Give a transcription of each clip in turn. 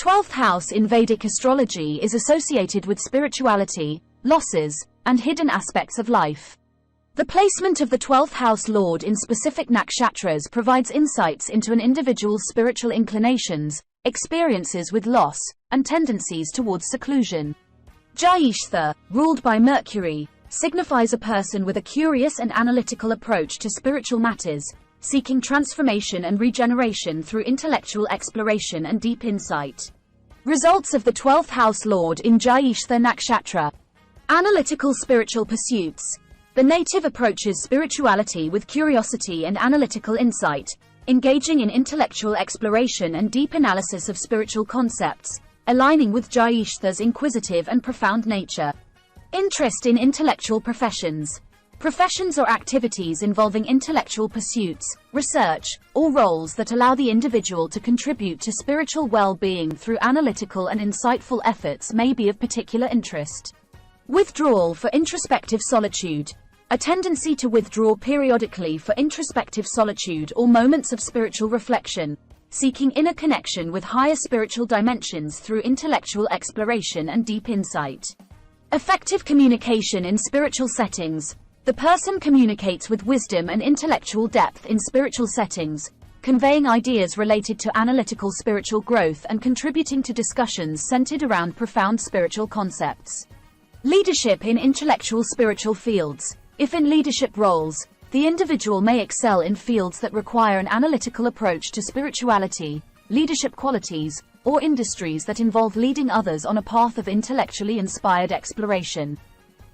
12th house in Vedic astrology is associated with spirituality, losses, and hidden aspects of life. The placement of the 12th house lord in specific nakshatras provides insights into an individual's spiritual inclinations, experiences with loss, and tendencies towards seclusion. Jyestha, ruled by Mercury, signifies a person with a curious and analytical approach to spiritual matters, seeking transformation and regeneration through intellectual exploration and deep insight. Results of the 12th house lord in Jyestha nakshatra. Analytical spiritual pursuits. The native approaches spirituality with curiosity and analytical insight, engaging in intellectual exploration and deep analysis of spiritual concepts, aligning with Jyestha's inquisitive and profound nature. Interest in intellectual professions. Professions or activities involving intellectual pursuits, research, or roles that allow the individual to contribute to spiritual well-being through analytical and insightful efforts may be of particular interest. Withdrawal for introspective solitude. A tendency to withdraw periodically for introspective solitude or moments of spiritual reflection, seeking inner connection with higher spiritual dimensions through intellectual exploration and deep insight. Effective communication in spiritual settings. The person communicates with wisdom and intellectual depth in spiritual settings, conveying ideas related to analytical spiritual growth and contributing to discussions centered around profound spiritual concepts. Leadership in intellectual spiritual fields. If in leadership roles, the individual may excel in fields that require an analytical approach to spirituality, leadership qualities, or industries that involve leading others on a path of intellectually inspired exploration.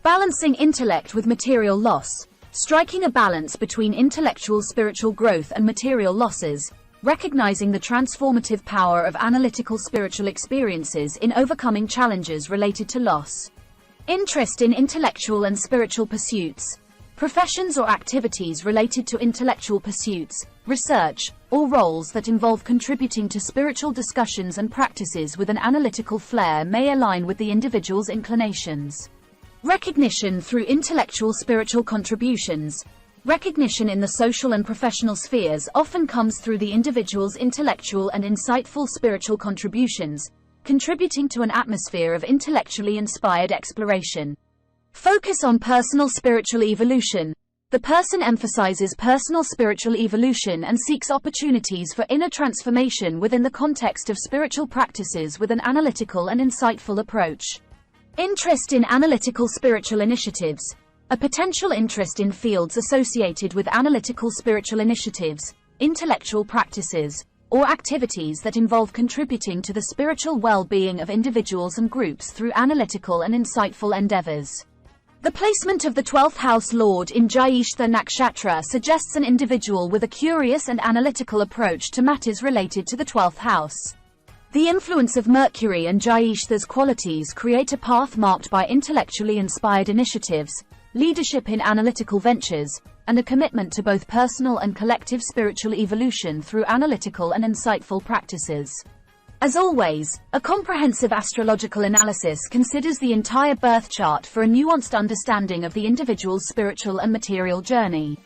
Balancing intellect with material loss. Striking a balance between intellectual spiritual growth and material losses, recognizing the transformative power of analytical spiritual experiences in overcoming challenges related to loss. Interest in intellectual and spiritual pursuits. Professions or activities related to intellectual pursuits, research, or roles that involve contributing to spiritual discussions and practices with an analytical flair may align with the individual's inclinations. Recognition through intellectual spiritual contributions. Recognition in the social and professional spheres often comes through the individual's intellectual and insightful spiritual contributions, contributing to an atmosphere of intellectually inspired exploration. Focus on personal spiritual evolution. The person emphasizes personal spiritual evolution and seeks opportunities for inner transformation within the context of spiritual practices with an analytical and insightful approach. Interest in analytical spiritual initiatives. A potential interest in fields associated with analytical spiritual initiatives, intellectual practices, or activities that involve contributing to the spiritual well-being of individuals and groups through analytical and insightful endeavors. The placement of the 12th house lord in Jyestha nakshatra suggests an individual with a curious and analytical approach to matters related to the 12th house. The influence of Mercury and Jyestha's qualities create a path marked by intellectually inspired initiatives, leadership in analytical ventures, and a commitment to both personal and collective spiritual evolution through analytical and insightful practices. As always, a comprehensive astrological analysis considers the entire birth chart for a nuanced understanding of the individual's spiritual and material journey.